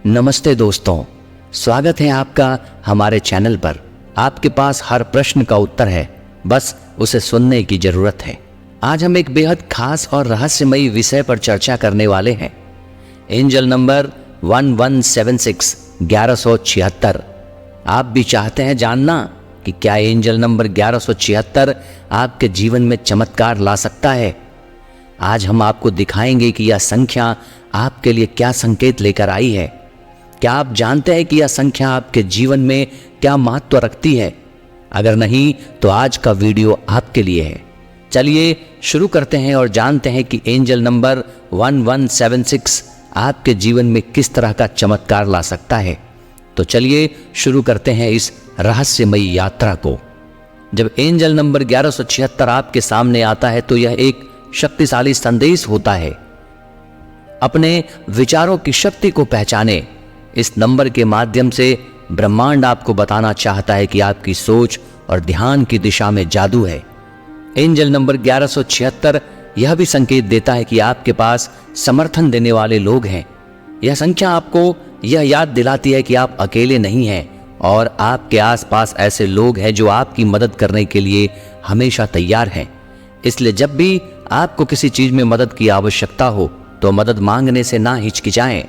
नमस्ते दोस्तों, स्वागत है आपका हमारे चैनल पर। आपके पास हर प्रश्न का उत्तर है, बस उसे सुनने की जरूरत है। आज हम एक बेहद खास और रहस्यमयी विषय पर चर्चा करने वाले हैं। Angel number 1176 1176। आप भी चाहते हैं जानना कि क्या एंजल नंबर 1176 आपके जीवन में चमत्कार ला सकता है? आज हम आपको दिखाएंगे कि यह संख्या आपके लिए क्या संकेत लेकर आई है। क्या आप जानते हैं कि यह संख्या आपके जीवन में क्या महत्व रखती है? अगर नहीं तो आज का वीडियो आपके लिए है। चलिए शुरू करते हैं और जानते हैं कि एंजल नंबर 1176 आपके जीवन में किस तरह का चमत्कार ला सकता है। तो चलिए शुरू करते हैं इस रहस्यमयी यात्रा को। जब एंजल नंबर 1176 आपके सामने आता है तो यह एक शक्तिशाली संदेश होता है। अपने विचारों की शक्ति को पहचाने। इस नंबर के माध्यम से ब्रह्मांड आपको बताना चाहता है कि आपकी सोच और ध्यान की दिशा में जादू है। एंजल नंबर 1176 यह भी संकेत देता है कि आपके पास समर्थन देने वाले लोग हैं। यह संख्या आपको यह याद दिलाती है कि आप अकेले नहीं हैं और आपके आसपास ऐसे लोग हैं जो आपकी मदद करने के लिए हमेशा तैयार हैं। इसलिए जब भी आपको किसी चीज में मदद की आवश्यकता हो तो मदद मांगने से ना हिचकिचाएं।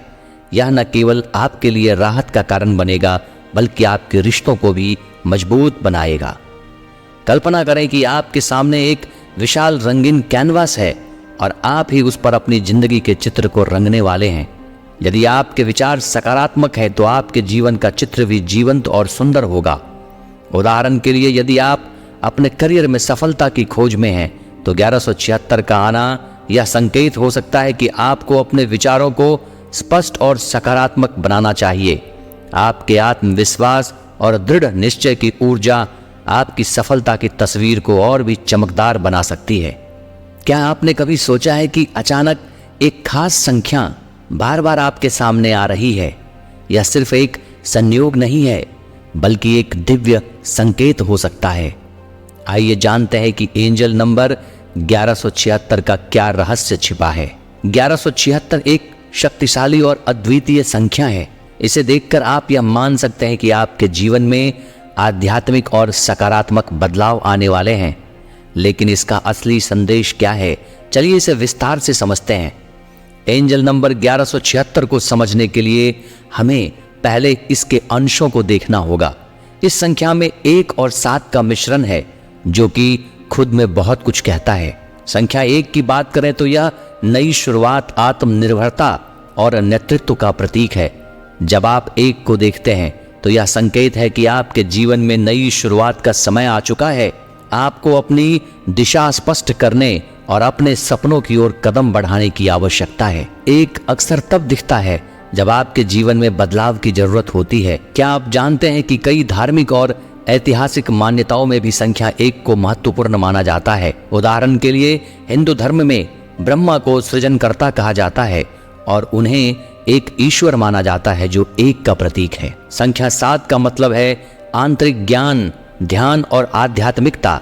यह न केवल आपके लिए राहत का कारण बनेगा बल्कि आपके रिश्तों को भी मजबूत बनाएगा। कल्पना करें कि आपके सामने एक विशाल रंगीन कैनवास है और आप ही उस पर अपनी जिंदगी के चित्र को रंगने वाले हैं। यदि आपके विचार सकारात्मक है तो आपके जीवन का चित्र भी जीवंत और सुंदर होगा। उदाहरण के लिए, यदि आप अपने करियर में सफलता की खोज में हैं तो 1176 का आना यह संकेत हो सकता है कि आपको अपने विचारों को स्पष्ट और सकारात्मक बनाना चाहिए। आपके आत्मविश्वास और दृढ़ निश्चय की ऊर्जा आपकी सफलता की तस्वीर को और भी चमकदार बना सकती है। क्या आपने कभी सोचा है कि अचानक एक खास संख्या बार बार आपके सामने आ रही है? यह सिर्फ एक संयोग नहीं है बल्कि एक दिव्य संकेत हो सकता है। आइए जानते हैं कि एंजल नंबर 1176 का क्या रहस्य छिपा है। 1176 एक शक्तिशाली और अद्वितीय संख्या है। इसे देखकर आप यह मान सकते हैं कि आपके जीवन में आध्यात्मिक और सकारात्मक बदलाव आने वाले हैं। लेकिन इसका असली संदेश क्या है, चलिए इसे विस्तार से समझते हैं। एंजल नंबर 1176 को समझने के लिए हमें पहले इसके अंशों को देखना होगा। इस संख्या में 1 और 7 का मिश्रण है जो कि खुद में बहुत कुछ कहता है। संख्या 1 की बात करें तो यह नई शुरुआत, आत्मनिर्भरता और नेतृत्व का प्रतीक है। जब आप 1 को देखते हैं तो यह संकेत है कि आपके जीवन में नई शुरुआत का समय आ चुका है। आपको अपनी दिशा स्पष्ट करने और अपने सपनों की ओर कदम बढ़ाने की आवश्यकता है। 1 अक्सर तब दिखता है जब आपके जीवन में बदलाव की जरूरत होती है। क्या आप जानते हैं कि कई धार्मिक और ऐतिहासिक मान्यताओं में भी संख्या 1 को महत्वपूर्ण माना जाता है। उदाहरण के लिए, हिंदू धर्म में ब्रह्मा को सृजनकर्ता कहा जाता है और उन्हें एक ईश्वर माना जाता है जो 1 का प्रतीक है। संख्या 7 का मतलब है आंतरिक ज्ञान, ध्यान और आध्यात्मिकता।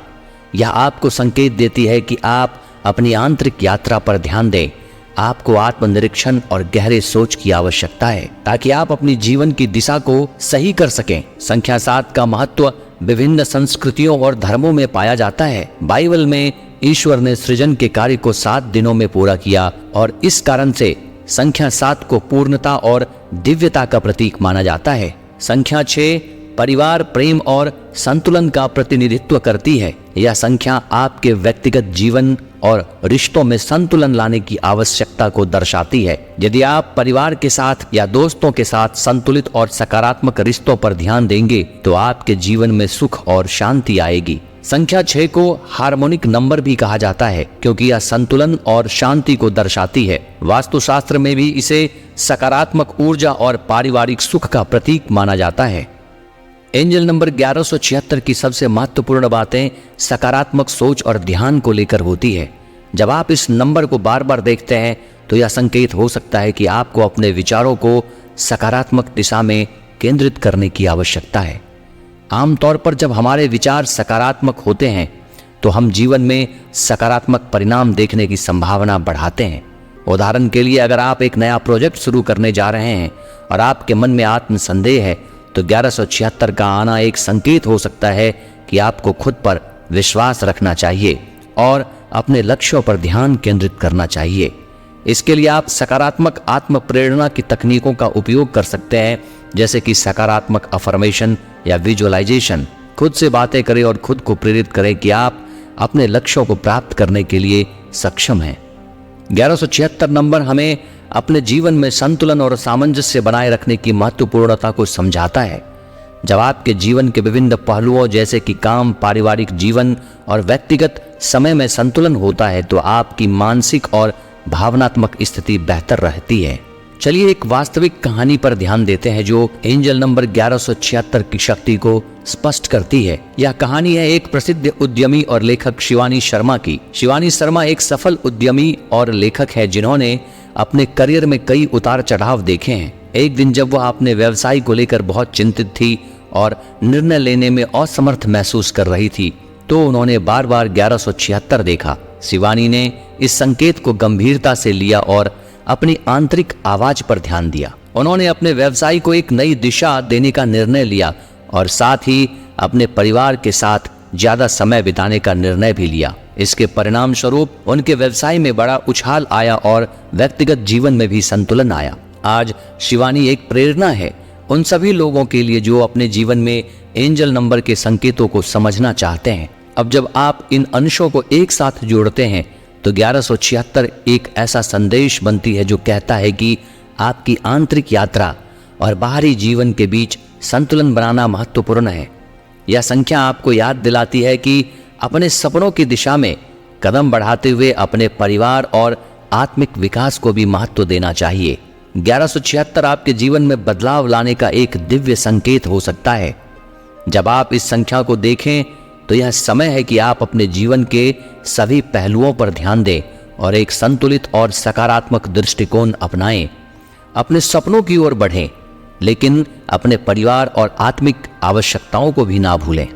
यह आपको संकेत देती है कि आप अपनी आंतरिक यात्रा पर ध्यान दें। आपको आत्मनिरीक्षण और गहरे सोच की आवश्यकता है ताकि आप अपनी जीवन की दिशा को सही कर सकें। संख्या 7 का महत्व विभिन्न संस्कृतियों और धर्मों में पाया जाता है। बाइबल में ईश्वर ने सृजन के कार्य को 7 दिनों में पूरा किया और इस कारण से संख्या 7 को पूर्णता और दिव्यता का प्रतीक माना जाता है। संख्या 6 परिवार, प्रेम और संतुलन का प्रतिनिधित्व करती है। यह संख्या आपके व्यक्तिगत जीवन और रिश्तों में संतुलन लाने की आवश्यकता को दर्शाती है। यदि आप परिवार के साथ या दोस्तों के साथ संतुलित और सकारात्मक रिश्तों पर ध्यान देंगे तो आपके जीवन में सुख और शांति आएगी। संख्या 6 को हार्मोनिक नंबर भी कहा जाता है क्योंकि यह संतुलन और शांति को दर्शाती है। वास्तुशास्त्र में भी इसे सकारात्मक ऊर्जा और पारिवारिक सुख का प्रतीक माना जाता है। एंजल नंबर 1176 की सबसे महत्वपूर्ण बातें सकारात्मक सोच और ध्यान को लेकर होती है। जब आप इस नंबर को बार बार देखते हैं तो यह संकेत हो सकता है कि आपको अपने विचारों को सकारात्मक दिशा में केंद्रित करने की आवश्यकता है। आमतौर पर जब हमारे विचार सकारात्मक होते हैं तो हम जीवन में सकारात्मक परिणाम देखने की संभावना बढ़ाते हैं। उदाहरण के लिए अगर आप एक नया प्रोजेक्ट शुरू करने जा रहे हैं और आपके मन में आत्म संदेह है तो 1176 का आना एक संकेत हो सकता है कि आपको खुद पर विश्वास रखना चाहिए और अपने लक्ष्यों पर ध्यान केंद्रित करना चाहिए। इसके लिए आप सकारात्मक आत्म प्रेरणा की तकनीकों का उपयोग कर सकते हैं, जैसे कि सकारात्मक अफर्मेशन या विजुअलाइजेशन। खुद से बातें करें और खुद को प्रेरित करें कि आप अपने लक्ष्यों को प्राप्त करने के लिए सक्षम हैं। 1176 नंबर हमें अपने जीवन में संतुलन और सामंजस्य बनाए रखने की महत्वपूर्णता को समझाता है। जब आपके जीवन के विभिन्न पहलुओं जैसे कि काम, पारिवारिक जीवन और व्यक्तिगत समय में संतुलन होता है तो आपकी मानसिक और भावनात्मक स्थिति बेहतर रहती है। चलिए एक वास्तविक कहानी पर ध्यान देते हैं जो एंजल नंबर 1176 की शक्ति को स्पष्ट करती है। यह कहानी है एक प्रसिद्ध उद्यमी और लेखक शिवानी शर्मा की। शिवानी शर्मा एक सफल उद्यमी और लेखक है जिन्होंने अपने करियर में कई उतार चढ़ाव देखे हैं। एक दिन जब वह अपने व्यवसाय को लेकर बहुत चिंतित थी और निर्णय लेने में असमर्थ महसूस कर रही थी तो उन्होंने बार बार 1176 देखा। शिवानी ने इस संकेत को गंभीरता से लिया और अपनी आंतरिक आवाज पर ध्यान दिया। उन्होंने अपने व्यवसाय को एक नई दिशा देने का निर्णय लिया और साथ ही अपने परिवार के साथ ज्यादा समय बिताने का निर्णय भी लिया। इसके परिणाम स्वरूप उनके व्यवसाय में बड़ा उछाल आया और व्यक्तिगत जीवन में भी संतुलन आया। आज शिवानी एक प्रेरणा है उन सभी लोगों के लिए जो अपने जीवन में एंजल नंबर के संकेतों को समझना चाहते हैं। अब जब आप इन अंशों को एक साथ जोड़ते हैं तो 1176 एक ऐसा संदेश बनती है जो कहता है कि आपकी आंतरिक यात्रा और बाहरी जीवन के बीच संतुलन बनाना महत्वपूर्ण है। यह संख्या आपको याद दिलाती है कि अपने सपनों की दिशा में कदम बढ़ाते हुए अपने परिवार और आत्मिक विकास को भी महत्व देना चाहिए। 1176 आपके जीवन में बदलाव लाने का एक दिव्य संकेत हो सकता है। जब आप इस संख्या को देखें तो यह समय है कि आप अपने जीवन के सभी पहलुओं पर ध्यान दें और एक संतुलित और सकारात्मक दृष्टिकोण अपनाएं। अपने सपनों की ओर बढ़ें, लेकिन अपने परिवार और आत्मिक आवश्यकताओं को भी ना भूलें।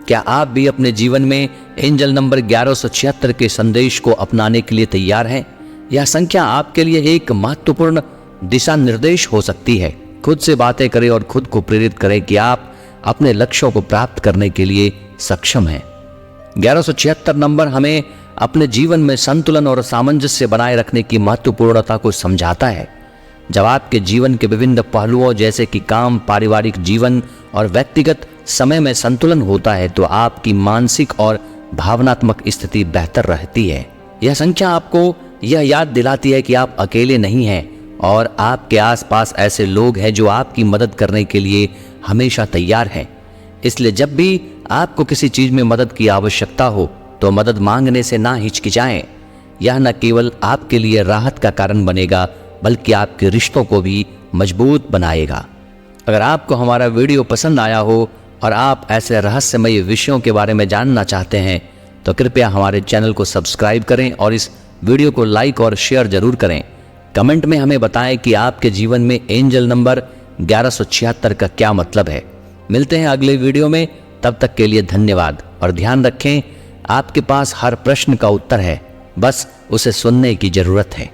क्या आप भी अपने जीवन में एंजल नंबर 1176 के संदेश को अपनाने के लिए तैयार हैं? यह संख्या आपके लिए एक महत्वपूर्ण दिशा निर्देश हो सकती है। खुद से बातें करें और खुद को प्रेरित करें कि आप अपने लक्ष्यों को प्राप्त करने के लिए सक्षम हैं। 1176 नंबर हमें अपने जीवन में संतुलन और सामंजस्य बनाए रखने की महत्वपूर्णता को समझाता है। जब आपके जीवन के विभिन्न पहलुओं जैसे कि काम, पारिवारिक जीवन और व्यक्तिगत समय में संतुलन होता है तो आपकी मानसिक और भावनात्मक स्थिति बेहतर रहती है। यह संख्या आपको यह याद दिलाती है कि आप अकेले नहीं हैं और आपके आसपास ऐसे लोग हैं जो आपकी मदद करने के लिए हमेशा तैयार हैं। इसलिए जब भी आपको किसी चीज में मदद की आवश्यकता हो तो मदद मांगने से ना हिचकिचाएं। यह न केवल आपके लिए राहत का कारण बनेगा बल्कि आपके रिश्तों को भी मजबूत बनाएगा। अगर आपको हमारा वीडियो पसंद आया हो और आप ऐसे रहस्यमय विषयों के बारे में जानना चाहते हैं तो कृपया हमारे चैनल को सब्सक्राइब करें और इस वीडियो को लाइक और शेयर जरूर करें। कमेंट में हमें बताएं कि आपके जीवन में एंजल नंबर 1176 का क्या मतलब है। मिलते हैं अगले वीडियो में, तब तक के लिए धन्यवाद और ध्यान रखें आपके पास हर प्रश्न का उत्तर है, बस उसे सुनने की जरूरत है।